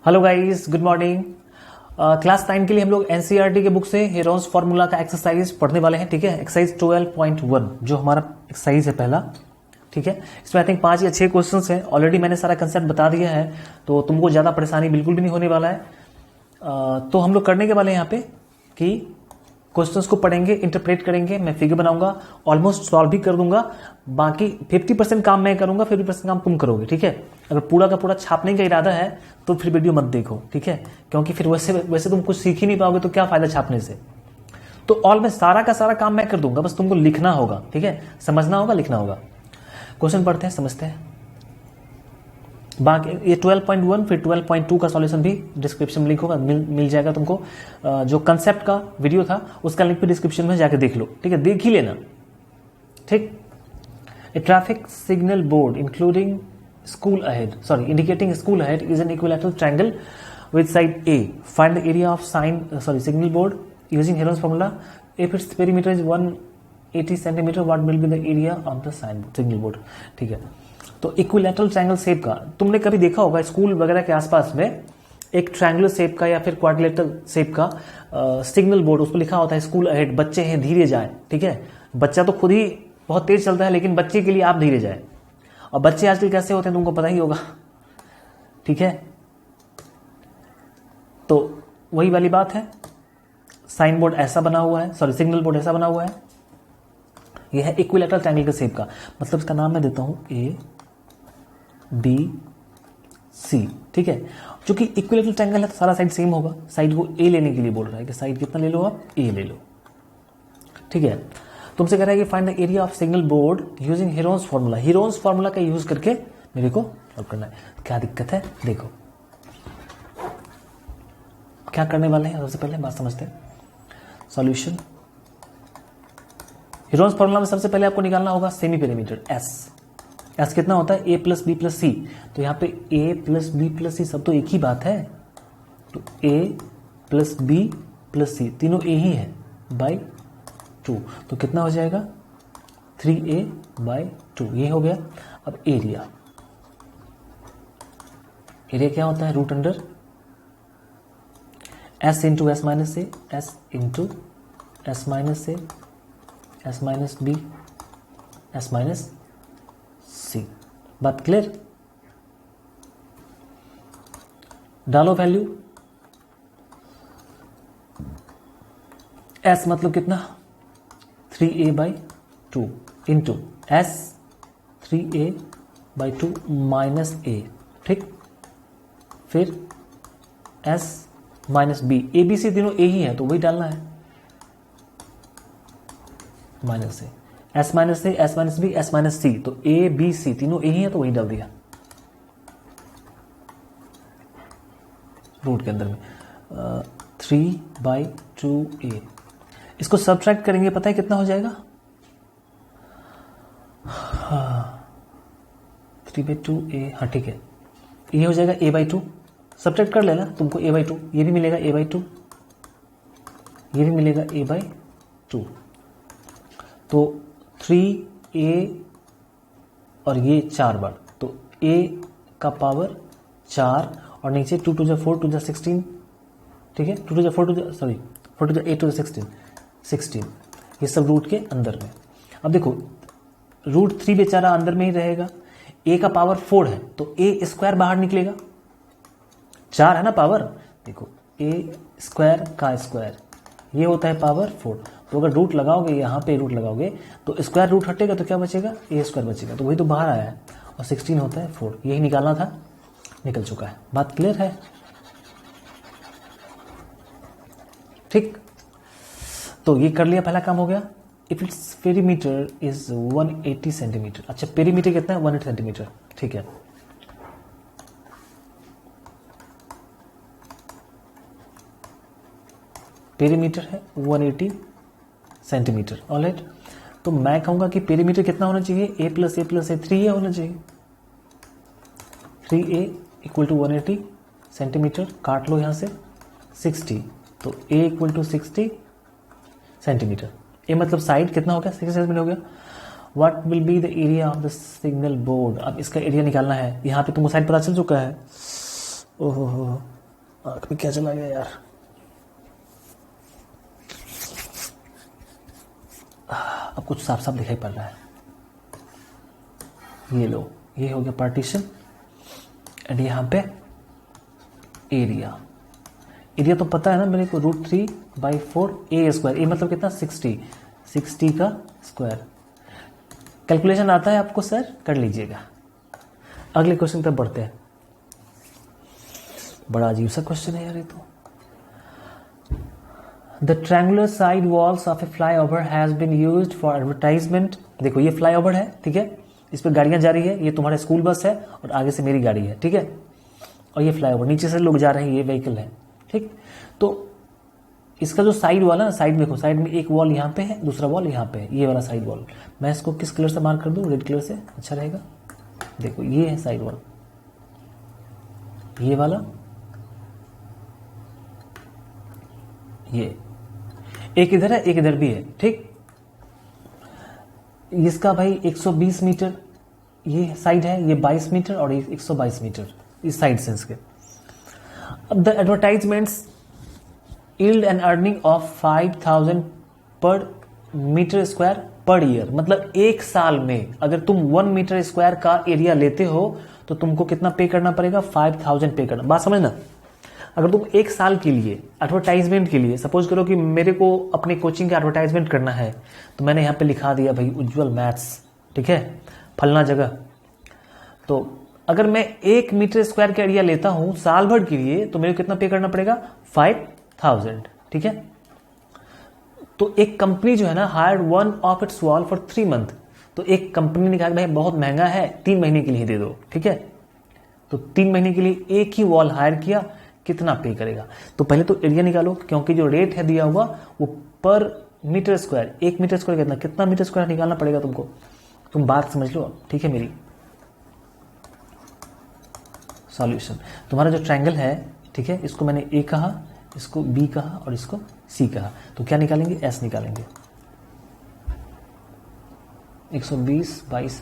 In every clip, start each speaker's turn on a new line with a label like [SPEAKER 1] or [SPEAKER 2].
[SPEAKER 1] Hello guys, good morning. Class 9 के लिए हम लोग एनसीईआरटी के बुक से हेरोन्स फार्मूला का एक्सरसाइज पढ़ने वाले हैं। ठीक है, एक्सरसाइज 12.1 जो हमारा एक्सरसाइज है पहला। ठीक है, इसमें आई थिंक 5 या 6 क्वेश्चंस हैं। ऑलरेडी मैंने सारा कंसेप्ट बता दिया है, तो तुमको ज़्यादा परेशानी बिल्कुल भी नहीं होने वाला है। तो हम लोग करने के वाले हैं यहाँ पे कि क्वेश्चंस को पढ़ेंगे, इंटरप्रेट करेंगे, मैं फिगर बनाऊंगा, ऑलमोस्ट सॉल्व भी कर दूंगा। बाकी 50% काम मैं करूंगा, 50% काम तुम करोगे। ठीक है, अगर पूरा का पूरा छापने का इरादा है तो फिर वीडियो मत देखो। ठीक है, क्योंकि फिर वैसे तुम कुछ सीख ही नहीं पाओगे, तो क्या फायदा छापने से। तो में सारा का सारा काम मैं कर दूंगा, बस तुमको लिखना होगा। ठीक है, समझना होगा, लिखना होगा। क्वेश्चन पढ़ते हैं, समझते हैं। बाकी ये 12.1 फिर 12.2 का सॉल्यूशन भी डिस्क्रिप्शन में लिंक होगा, मिल जाएगा तुमको। जो कंसेप्ट का वीडियो था उसका लिंक भी डिस्क्रिप्शन में जाकर देख लो। ठीक है, देख ही लेना। ठीक, a traffic signal board including school ahead indicating school ahead is an equilateral triangle with side A. Find the area of signal board using Heron's formula. If its perimeter is 180 centimeter, what will be the area of the signal board? ठीक है, तो equilateral triangle shape का तुमने कभी देखा होगा school वगैरह के आसपास में, एक ट्रायंगुलर शेप का या फिर क्वाड्रिलेटरल शेप का सिग्नल बोर्ड, उस पर लिखा होता है स्कूल अहेड, बच्चे हैं धीरे जाएं। ठीक है, बच्चा तो खुद ही बहुत तेज चलता है, लेकिन बच्चे के लिए आप धीरे जाएं। और बच्चे आजकल कैसे होते हैं तुमको पता ही होगा। ठीक है, तो वही वाली बात है। साइन बोर्ड ऐसा बना हुआ है, सिग्नल बोर्ड ऐसा बना हुआ है। यह है इक्विलैटरल ट्रायंगल के शेप का, मतलब इसका नाम मैं देता हूं ए बी सी। ठीक है, चूंकि इक्विलैटरल ट्रायंगल है तो सारा साइड सेम होगा। साइड को ए लेने के लिए बोल रहा है कि साइड कितना ले लो आप, ए ले लो। ठीक है, तुमसे कह रहा है कि find the area of signal board using Heron's formula. Heron's formula का यूज करके मेरे को सॉल्व करना है। क्या दिक्कत है देखो, क्या करने वाले हैं। सबसे पहले बात समझते हैं, सॉल्यूशन। हेरोन्स फार्मूला में सबसे पहले आपको निकालना होगा सेमी पेरीमीटर एस कितना होता है, ए प्लस बी प्लस सी। तो यहाँ पे ए प्लस बी प्लस सी सब तो एक ही बात है, तो ए प्लस बी प्लस सी तीनों ए ही है बाई 2। तो कितना हो जाएगा 3a बाई 2, ये हो गया। अब एरिया क्या होता है, root under s into S minus A, S into S minus A, S minus B, S minus C. बात क्लियर। डालो वैल्यू, s मतलब कितना 3a by 2 into S 3a by 2 minus A. ठीक, फिर s minus B, A B C तीनों A ही है तो वही डालना है, minus A, S minus A, S minus B, S minus C. तो ए बी सी तीनों ए ही है तो वही डाल दिया रूट के अंदर में। 3/2a, इसको सब्ट्रैक्ट करेंगे, पता है कितना हो जाएगा 3/2a। हाँ ठीक है, ये हो जाएगा a/2। सब्ट्रैक्ट कर लेना, तुमको a/2 ये भी मिलेगा, a/2 ये भी मिलेगा, a/2। तो 3a और ये 4 बार, तो a का पावर 4 और नीचे 2 to the 4 to the 16। ठीक है, 2 to the 4 to the 4 to the 8 to the 16, ये सब रूट के अंदर में। अब देखो रूट 3 बेचारा अंदर में ही रहेगा, a का पावर 4 है तो a स्क्वायर बाहर निकलेगा, 4 है ना पावर। देखो a स्क्वायर का स्क्वायर ये होता है पावर 4। तो अगर रूट लगाओगे, यहाँ पे रूट लगाओगे तो स्क्वायर रूट हटेगा तो क्या बचेगा, a स्क्वायर बचेगा। तो वही तो बाहर आया है, और 16 होता है 4, यही निकालना था, निकल चुका है। बात क्लियर है। ठीक, तो ये कर लिया, पहला काम हो गया। If its perimeter is 180 centimetre. अच्छा, पेरीमीटर कितना है 180 सेंटीमीटर। ठीक है, पेरीमीटर है 180 सेंटीमीटर। ऑलराइट, तो मैं कहूंगा कि पेरीमीटर कितना होना चाहिए, a plus A plus A 3a होना चाहिए। 3a इक्वल टू 180 सेंटीमीटर, काट लो यहां से 60, तो a इक्वल टू 60 सेंटीमीटर। ए मतलब साइड कितना हो गया, 60 सेंटीमीटर हो गया। What will be the area of the signal board. अब इसका एरिया निकालना है। यहाँ पे तुमको साइड पता चल चुका है, ओहो आंख में क्या चला गया यार। अब कुछ साफ साफ दिखाई पड़ रहा है। ये लो, ये हो गया पार्टीशन एंड यहां पे एरिया। एरिया तो पता है ना मेरे को, √3/4 a स्क्वायर। ए मतलब कितना, 60 का स्क्वायर। कैलकुलेशन आता है आपको सर, कर लीजिएगा। अगले क्वेश्चन तक बढ़ते हैं। बड़ा अजीब सा क्वेश्चन है यार ये तो। The triangular side walls of a flyover has been used for advertisement. देखो ये फ्लाईओवर है, ठीक है, इस पर गाड़ियां जा रही है। ये तुम्हारा स्कूल बस है और आगे से मेरी गाड़ी है, ठीक है। और ये फ्लाईओवर, नीचे से लोग जा रहे हैं, ये व्हीकल है, ठीक। तो इसका जो साइड वाला ना, साइड देखो, साइड में एक वॉल यहाँ पे है, दूसरा वॉल यहाँ पे है, ये वाला साइड वॉल। मैं इसको किस कलर से मार्क कर दूं, रेड कलर से अच्छा रहेगा। देखो ये है साइड वॉल, ये वाला, ये एक इधर है एक इधर भी है, ठीक। इसका भाई 120 मीटर ये साइड है, ये 22 मीटर और ये 122 मीटर इस साइड से इसके। अब the advertisements yield an earning of 5000 per metre square per year. मतलब एक साल में अगर तुम 1 मीटर स्क्वायर का एरिया लेते हो तो तुमको कितना पे करना पड़ेगा, 5000 पे करना। बात समझना। अगर तुम एक साल के लिए एडवर्टाइजमेंट के लिए, सपोज करो कि मेरे को अपने कोचिंग का एडवर्टाइजमेंट करना है, तो मैंने यहाँ पे लिखा दिया भाई उज्ज्वल मैथ्स, ठीक है, फलना जगह। तो अगर मैं 1 मीटर स्क्वायर का एरिया लेता हूं साल भर के लिए, तो मेरे को कितना पे करना पड़ेगा, 5000, ठीक है। तो एक कंपनी जो है ना, hire one of its wall for 3 month. तो एक कंपनी ने कहा भाई बहुत महंगा है, 3 महीने के लिए दे दो, ठीक है। तो 3 महीने के लिए एक ही वॉल हायर किया, कितना पे करेगा। तो पहले तो एरिया निकालो, क्योंकि जो रेट है दिया हुआ वो पर मीटर स्क्वायर, 1 मीटर स्क्वायर कितना मीटर स्क्वायर निकालना पड़ेगा तुमको। तुम बात समझ लो, ठीक है मेरी। सॉल्यूशन, तुम्हारा जो ट्रायंगल है, ठीक है, इसको मैंने ए कहा, इसको बी कहा और इसको सी कहा। तो क्या निकालेंगे, एस निकालेंगे। 120/22।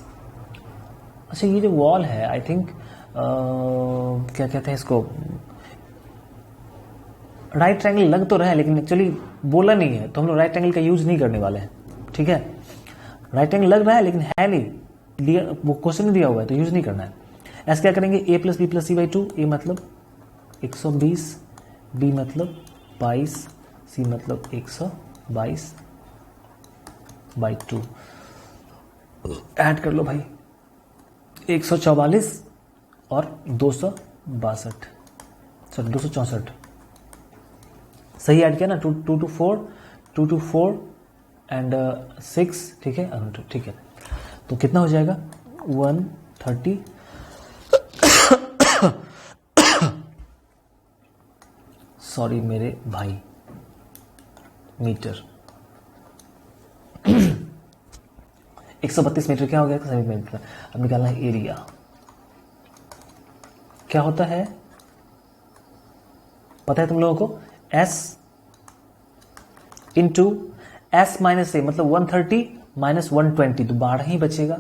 [SPEAKER 1] अच्छा ये जो वॉल है, आई थिंक क्या कहते हैं इसको, राइट ट्रायंगल लग तो रहा है, लेकिन एक्चुअली बोला नहीं है, तो हम लोग राइट ट्रायंगल का यूज नहीं करने वाले हैं, ठीक है। राइट ट्रायंगल लग रहा है लेकिन है नहीं, वो क्वेश्चन नहीं दिया हुआ है, तो यूज नहीं करना है। ऐसे क्या करेंगे, a + b + c/2। ए मतलब 120, बी मतलब 22, सी मतलब 122/2। ऐड कर लो भाई, 144 और 262, सॉरी 264। सही ऐड किया ना, 2 to 4 एंड 6, ठीक है, ठीक है। तो कितना हो जाएगा, 130। सॉरी मेरे भाई, मीटर। 132 मीटर क्या हो गया, सभी मीटर। अब निकालना है एरिया। क्या होता है पता है तुम लोगों को, S इंटू S माइनस ए, मतलब 130 माइनस 120, तो 12 ही बचेगा।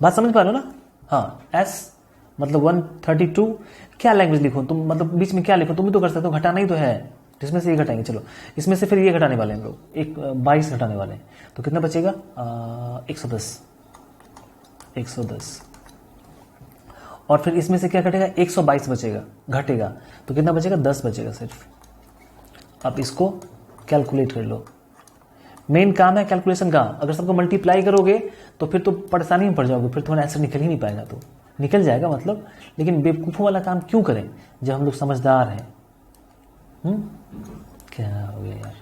[SPEAKER 1] बात समझ पा रहे हो ना। हाँ, S मतलब 132। क्या लैंग्वेज लिखो तुम, मतलब बीच में क्या लिखो, तुम भी तो कर सकते हो, घटाना ही तो है, जिसमें से ये घटाएंगे। चलो इसमें से फिर ये घटाने वाले हैं हम लोग, 22 घटाने वाले हैं, तो कितना बचेगा, 110। और फिर इसमें से क्या घटेगा, 122 बचेगा, घटेगा, तो कितना बचेगा, 10 बचेगा सिर्फ। अब इसको कैलकुलेट कर लो। मेन काम है कैलकुलेशन का। अगर सबको मल्टीप्लाई करोगे तो फिर तो परेशानी में पड़ जाओगे, फिर तुम्हारा आंसर निकल ही नहीं पाएगा। तो निकल जाएगा मतलब, लेकिन बेवकूफ़ों वाला काम क्यों करें जब हम लोग समझदार हैं। क्या हो गया यार,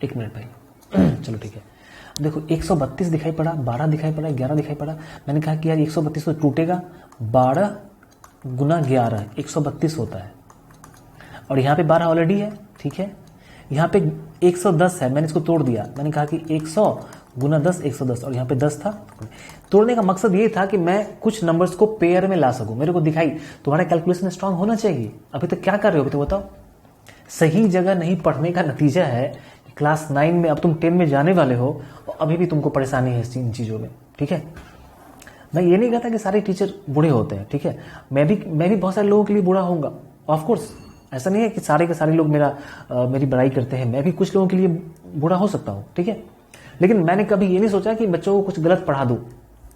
[SPEAKER 1] 1 मिनट भाई। चलो ठीक है, देखो 132 दिखाई पड़ा, 12 दिखाई पड़ा, 11 दिखाई पड़ा। मैंने कहा कि यार 132 तो टूटेगा, 12 गुना 11 132 होता है, और यहाँ पे 12 ऑलरेडी है, ठीक है। यहाँ पे 110 है, मैंने इसको तोड़ दिया। मैंने कहा कि 100 गुना 10 110, और यहाँ पे 10 था। तोड़ने का मकसद ये था कि मैं कुछ नंबर्स को पेयर में ला सकूं, मेरे को दिखाई। तुम्हारा कैलकुलेशन स्ट्रांग होना चाहिए। अभी तक क्या कर रहे हो, अभी तो बताओ। सही जगह नहीं पढ़ने का नतीजा है कि क्लास 9 में, अब तुम 10 में जाने वाले हो और अभी भी तुमको परेशानी है इन चीज़ों में, ठीक है। मैं ये नहीं कहता कि सारे टीचर बुरे होते हैं, ठीक है, मैं भी बहुत सारे लोगों के लिए बुरा होऊंगा, ऑफ कोर्स। ऐसा नहीं है कि सारे के सारे लोग मेरी बड़ाई करते हैं, मैं भी कुछ लोगों के लिए बुरा हो सकता हूँ, ठीक है। लेकिन मैंने कभी ये नहीं सोचा कि बच्चों को कुछ गलत पढ़ा दूँ,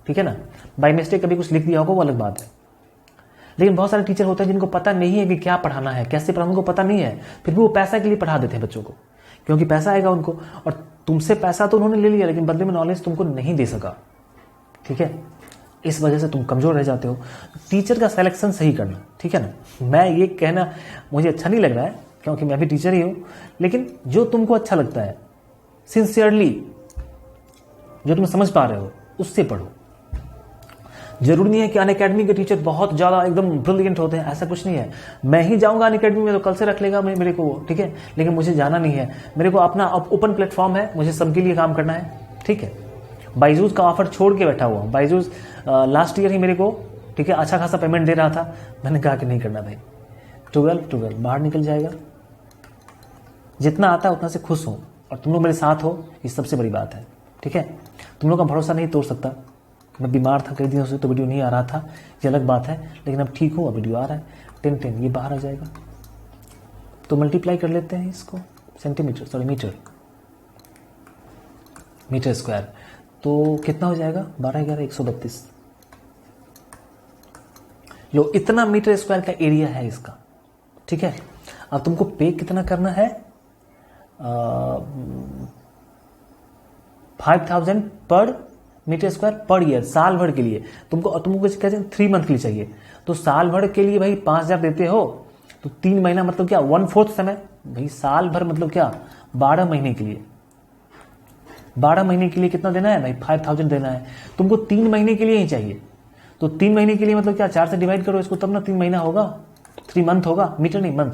[SPEAKER 1] ठीक है ना, बाई मिस्टेक कभी कुछ लिख दिया होगा वो अलग बात है। लेकिन बहुत सारे टीचर होते हैं जिनको पता नहीं है कि क्या पढ़ाना है, कैसे पढ़ाना, उनको पता नहीं है, फिर भी वो पैसा के लिए पढ़ा देते हैं बच्चों को, क्योंकि पैसा आएगा उनको, और तुमसे पैसा तो उन्होंने ले लिया लेकिन बदले में नॉलेज तुमको नहीं दे सका, ठीक है। इस वजह से तुम कमजोर रह जाते हो। टीचर का सिलेक्शन सही करना, ठीक है ना। मैं ये कहना मुझे अच्छा नहीं लग रहा है क्योंकि मैं भी टीचर ही हूं, लेकिन जो तुमको अच्छा लगता है सिंसियरली, जो तुम समझ पा रहे हो उससे पढ़ो। जरूरी नहीं है कि अनअकैडमी के टीचर बहुत ज्यादा एकदम ब्रिलियंट होते हैं, ऐसा कुछ नहीं है। मैं ही जाऊंगा अनअकैडमी में तो कल से रख लेगा मेरे को, ठीक है, लेकिन मुझे जाना नहीं है। मेरे को अपना ओपन प्लेटफॉर्म है, मुझे सबके लिए काम करना है, ठीक है। बाइजूस का ऑफर छोड़ के बैठा हुआ हूं। बाइजूस लास्ट ईयर ही मेरे को, ठीक है, अच्छा खासा पेमेंट दे रहा था, मैंने कहा कि नहीं करना भाई। 12 बाहर निकल जाएगा, जितना आता है उतना से खुश हो, और तुम लोग मेरे साथ हो, ये सबसे बड़ी बात है, ठीक है। तुम लोग का भरोसा नहीं तोड़ सकता। मैं बीमार था कई दिनों से तो वीडियो नहीं आ रहा था, ये अलग बात है, लेकिन अब ठीक हूँ, अब वीडियो आ रहा है। 10 ये बाहर आ जाएगा, तो मल्टीप्लाई कर लेते हैं इसको, मीटर स्क्वायर, तो कितना हो जाएगा 12×11=132। लो, इतना मीटर स्क्वायर का एरिया है इसका, ठीक है। अब तुमको पे कितना करना है, 5000 per metre square per year, साल भर के लिए। तुमको कहते हैं 3 मंथ के लिए चाहिए, तो साल भर के लिए भाई 5000 देते हो, तो 3 महीना मतलब क्या 1/4 समय भाई, साल भर मतलब क्या 12 महीने के लिए। 12 महीने के लिए कितना देना है भाई, 5000 देना है। तुमको 3 महीने के लिए ही चाहिए, तो 3 महीने के लिए मतलब क्या 4 से डिवाइड करो इसको, तब ना 3 महीना होगा, 3 मंथ होगा, मीटर नहीं मंथ,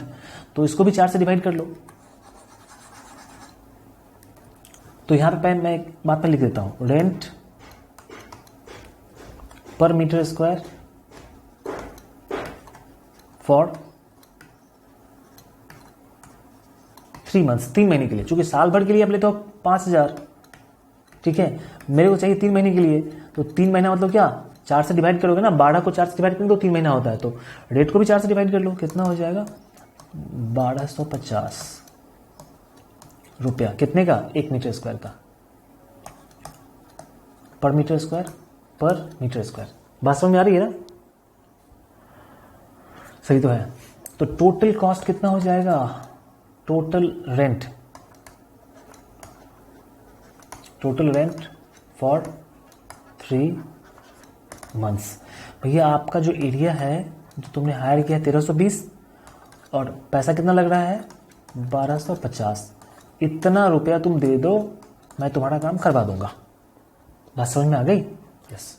[SPEAKER 1] तो इसको भी 4 से डिवाइड कर लो। तो यहां पे मैं एक बात पे लिख देता हूं, रेंट पर मीटर स्क्वायर फॉर 3 मंथ्स, 3 महीने के लिए। चूंकि साल भर के लिए आप लेते हो 5000, ठीक है, मेरे को चाहिए 3 महीने के लिए, तो 3 महीना मतलब क्या 4 से डिवाइड करोगे ना, 12 को 4 से डिवाइड करोगे तो 3 महीना होता है, तो रेट को भी 4 से डिवाइड कर लो, कितना हो जाएगा 1250 रुपया। कितने का, 1 मीटर स्क्वायर का, पर मीटर स्क्वायर, बात समझ में आ रही है ना, सही तो है। तो टोटल कॉस्ट कितना हो जाएगा, टोटल रेंट फॉर 3 मंथ्स। भैया आपका जो एरिया है जो तुमने हायर किया है 1320, और पैसा कितना लग रहा है 1250। इतना रुपया तुम दे दो, मैं तुम्हारा काम करवा दूंगा। बात समझ में आ गई? Yes.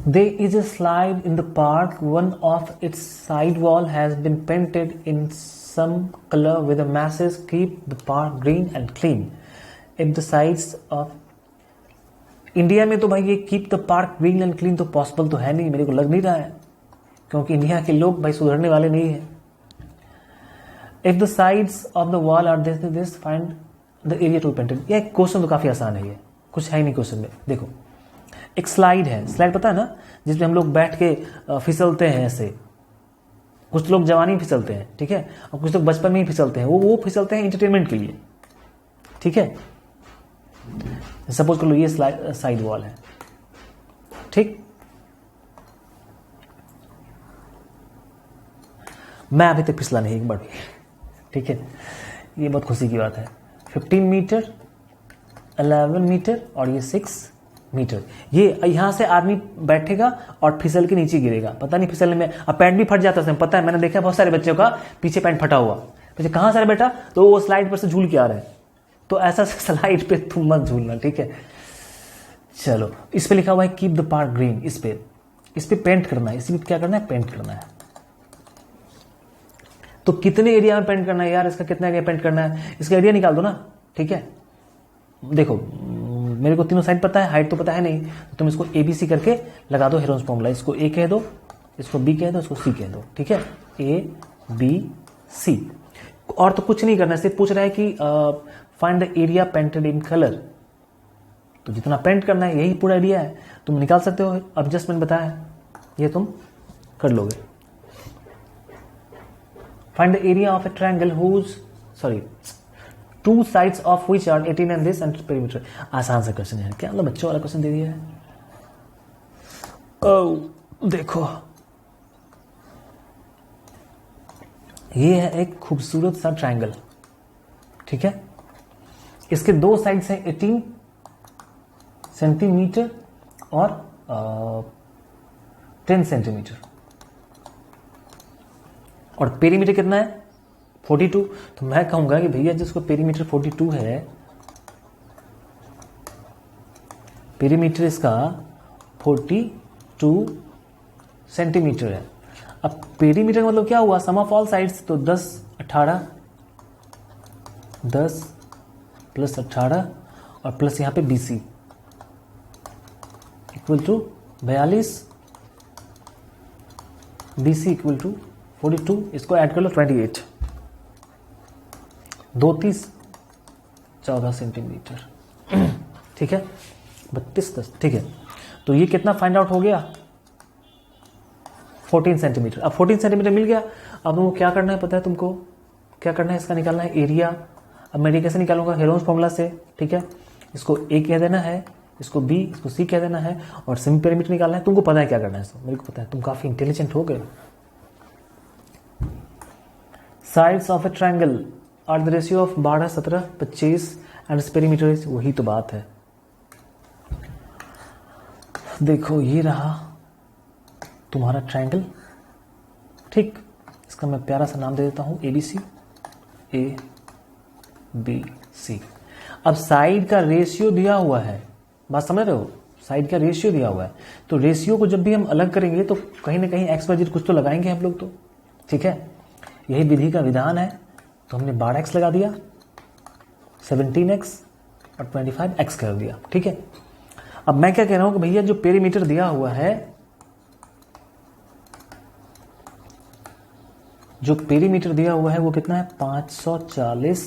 [SPEAKER 1] There is a slide in the park. One of its side wall has been painted in some color with a message keep the park green and clean. If the sides of India में तो भाई ये keep the park green and clean तो possible तो है नहीं, मेरे को लग नहीं रहा है, क्योंकि इंडिया के लोग भाई सुधरने वाले नहीं है। If the sides of the wall are this find the area to painted. ये क्वेश्चन तो काफी आसान है, ये कुछ है ही नहीं क्वेश्चन में। देखो एक स्लाइड है, स्लाइड पता है ना, जिसमें हम लोग बैठ के फिसलते हैं ऐसे। कुछ लोग जवानी फिसलते हैं, ठीक है, और कुछ लोग बचपन में ही फिसलते हैं। वो फिसलते हैं इंटरटेनमेंट के लिए, ठीक है। सपोज कर लो ये साइड वॉल है, ठीक। मैं अभी तक फिसला नहीं एक बार भी, ठीक है। ये बहुत खुशी की बात है। 15 मीटर, 11 मीटर और ये 6 मीटर। ये यहां से आदमी बैठेगा और फिसल के नीचे गिरेगा, पता नहीं फिसलने में अब पैंट भी फट जाता है, पता है, मैंने देखा बहुत सारे बच्चों का पीछे पैंट फटा हुआ। पीछे कहां सारे बेटा, तो वो स्लाइड पर से झूल के आ रहे हैं। तो ऐसा स्लाइड पे तुम मत झूलना, ठीक है। चलो इस पे लिखा हुआ है कीप द पार्क ग्रीन, इस पे पेंट करना है, इसी पे क्या करना है, पेंट करना है। तो कितने एरिया में पेंट करना है यार, इसका कितना एरिया पेंट करना है, इसका एरिया निकाल दो ना, ठीक है। देखो मेरे को तीनों साइड पता है, हाइट तो पता है नहीं, तो तुम इसको ABC करके लगा दो हेरोन्स फॉर्मूला। इसको A कह दो, इसको B कह दो, इसको C कह दो, ठीक है, ABC। और तो कुछ नहीं करना, सिर्फ पूछ रहा है कि find the area painted in colour, तो जितना पेंट करना है यही पूरा एरिया है, तुम निकाल सकते हो। अब जस्ट मैंने बताया है, ये तुम कर लोगे। Find the area of a triangle whose two sides of which are 18 and this and perimeter. आसान सा क्वेश्चन है, क्या मतलब बच्चों वाला क्वेश्चन दे दिया है। देखो ये है एक खूबसूरत सा ट्रायंगल, ठीक है। इसके दो साइड्स हैं 18 सेंटीमीटर और 10 सेंटीमीटर, और पेरीमीटर कितना है 42। तो मैं कहूंगा कि भैया जिसको पेरीमीटर 42 है, पेरीमीटर इसका 42 सेंटीमीटर है। अब पेरीमीटर मतलब क्या हुआ, सम ऑफ ऑल साइड्स, तो 10 18 10 प्लस 18 और प्लस यहां पे BC equal to 42, BC equal to 42, इसको ऐड कर लो 28, 2 30 14 सेंटीमीटर, ठीक है, 32 10, ठीक है। तो ये कितना फाइंड आउट हो गया 14 सेंटीमीटर। अब 14 सेंटीमीटर मिल गया। अब तुमको क्या करना है पता है, तुमको क्या करना है, इसका निकालना है एरिया। अब मैं कैसे निकालूंगा, हेरोन्स फॉर्मूला से, ठीक है। इसको A कह देना है, इसको B, इसको C कह देना है, और सेमी पेरीमीटर निकालना है। तुमको पता है क्या करना है, मेरे को पता है, तुम काफी इंटेलिजेंट हो गए। Sides of a triangle are the ratio of 12 17 25 and perimeter, वही तो बात है। देखो ये रहा तुम्हारा ट्रायंगल, ठीक। इसका मैं प्यारा सा नाम दे देता हूं ABC, ABC। अब साइड का रेशियो दिया हुआ है, बात समझ रहे हो, साइड का रेशियो दिया हुआ है। तो रेशियो को जब भी हम अलग करेंगे तो कहीं ना कहीं एक्स वाई जेड कुछ तो लगाएंगे हम लोग, तो ठीक है, यही विधि का विधान है। तो हमने 12x लगा दिया, 17x और 25x कर दिया, ठीक है। अब मैं क्या कह रहा हूं कि भैया जो पेरीमीटर दिया हुआ है, जो पेरीमीटर दिया हुआ है वो कितना है 540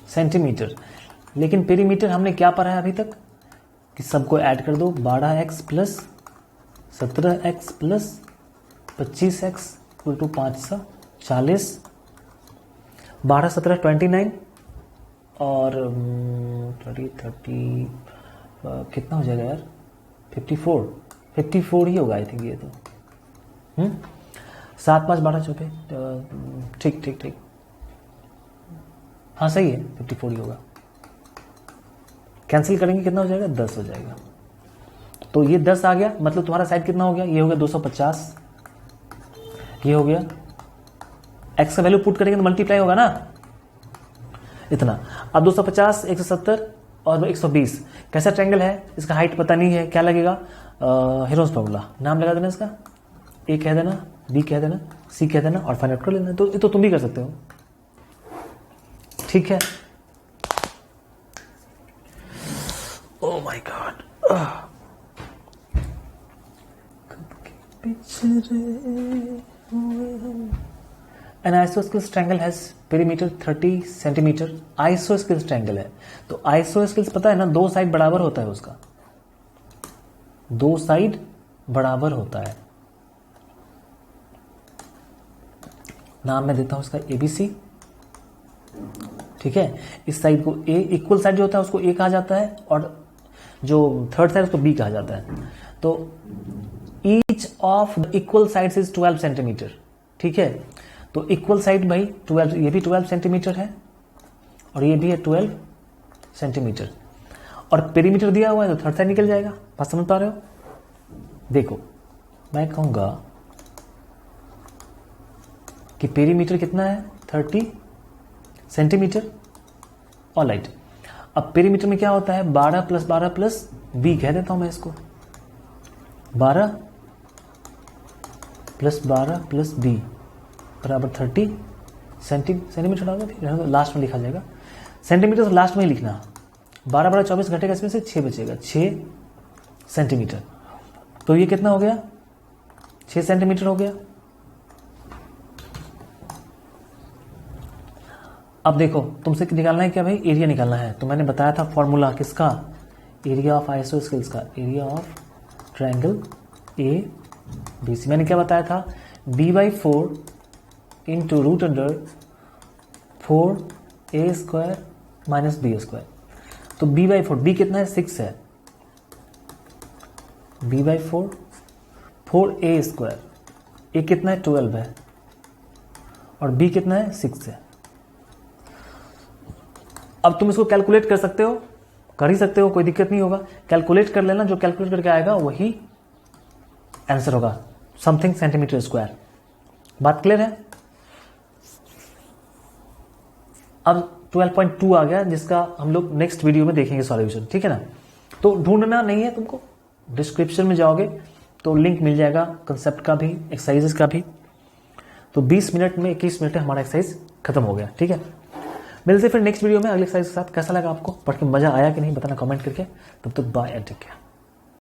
[SPEAKER 1] सेंटीमीटर। लेकिन पेरीमीटर हमने क्या पढ़ा है अभी तक कि सबको ऐड कर दो, 12x plus 17x plus 25x equal to 540, 12 17 29 और 30 कितना हो जाएगा यार, 54 ही होगा आई थिंक ये तो। 7 5 12 चौके, ठीक ठीक ठीक, हाँ सही है, 54 ही होगा। कैंसिल करेंगे कितना हो जाएगा, 10 हो जाएगा। तो ये 10 आ गया, मतलब तुम्हारा साइड कितना हो गया, ये हो गया 250, ये हो गया, x का वैल्यू पुट करेंगे तो मल्टीप्लाई होगा ना, इतना। अब 250 170 और 120, कैसा ट्रायंगल है, इसका हाइट पता नहीं है, क्या लगेगा, हेरोन्स फॉर्मूला, नाम लगा देना इसका, A कह देना, B कह देना, C कह देना और फाइंड आउट कर लेना। तो ये तो तुम भी कर सकते हो, ठीक है। Oh my God, An isosceles triangle has perimeter 30 centimetre. Isosceles triangle है, तो आइसोस्केल्स पता है ना, दो साइड बराबर होता है उसका, दो साइड बराबर होता है। नाम मैं देता हूं इसका ABC, ठीक है। इस साइड को A, इक्वल साइड जो होता है उसको A कहा जाता है, और जो थर्ड साइड उसको B कहा जाता है। तो each of the equal sides is 12 centimetre, ठीक है। तो इक्वल साइड भाई 12, ये भी 12 सेंटीमीटर है और ये भी है 12 सेंटीमीटर, और पेरीमीटर दिया हुआ है तो थर्ड साइड निकल जाएगा। बात समझ पा रहे हो? देखो मैं कहूंगा कि पेरीमीटर कितना है 30 सेंटीमीटर, ऑलराइट। अब पेरीमीटर में क्या होता है 12 प्लस 12 प्लस B कह देता हूं मैं इसको, 12 प्लस 12 प्लस B बराबर 30 सेंटीमीटर होगा, लास्ट में लिखा जाएगा। सेंटीमीटर तो लास्ट में ही लिखना, 12 12 24 घटेगा, इसमें से 6 बचेगा, 6 सेंटीमीटर। तो ये कितना हो गया 6 सेंटीमीटर हो गया। अब देखो तुमसे निकालना है क्या भाई, एरिया निकालना है। तो मैंने बताया था फॉर्मूला किसका, एरिया ऑफ आइसोस्केल्स का, area of triangle A B C. मैंने क्या बताया था, b/4 into root under 4a² minus b²। तो b/4, b कितना है 6 है, b/4 4a², a कितना है 12 है और b कितना है 6 है। अब तुम इसको कैलकुलेट कर सकते हो, कर ही सकते हो, कोई दिक्कत नहीं होगा, कैलकुलेट कर लेना, जो कैलकुलेट करके आएगा वही आंसर होगा, समथिंग सेंटीमीटर स्क्वायर। बात क्लियर है? अब 12.2 आ गया, जिसका हम लोग नेक्स्ट वीडियो में देखेंगे सॉल्यूशन, ठीक है ना। तो ढूंढना नहीं है तुमको, डिस्क्रिप्शन में जाओगे तो लिंक मिल जाएगा कंसेप्ट का भी, एक्सरसाइजेस का भी। तो 20 मिनट में 21 मिनट में हमारा एक्सरसाइज खत्म हो गया, ठीक है। मिलते फिर नेक्स्ट वीडियो में अगले एक्सरसाइज के साथ। कैसा लगा आपको, पढ़ के मजा आया कि नहीं बताना कमेंट करके। तब तक बाय एंड टेक केयर।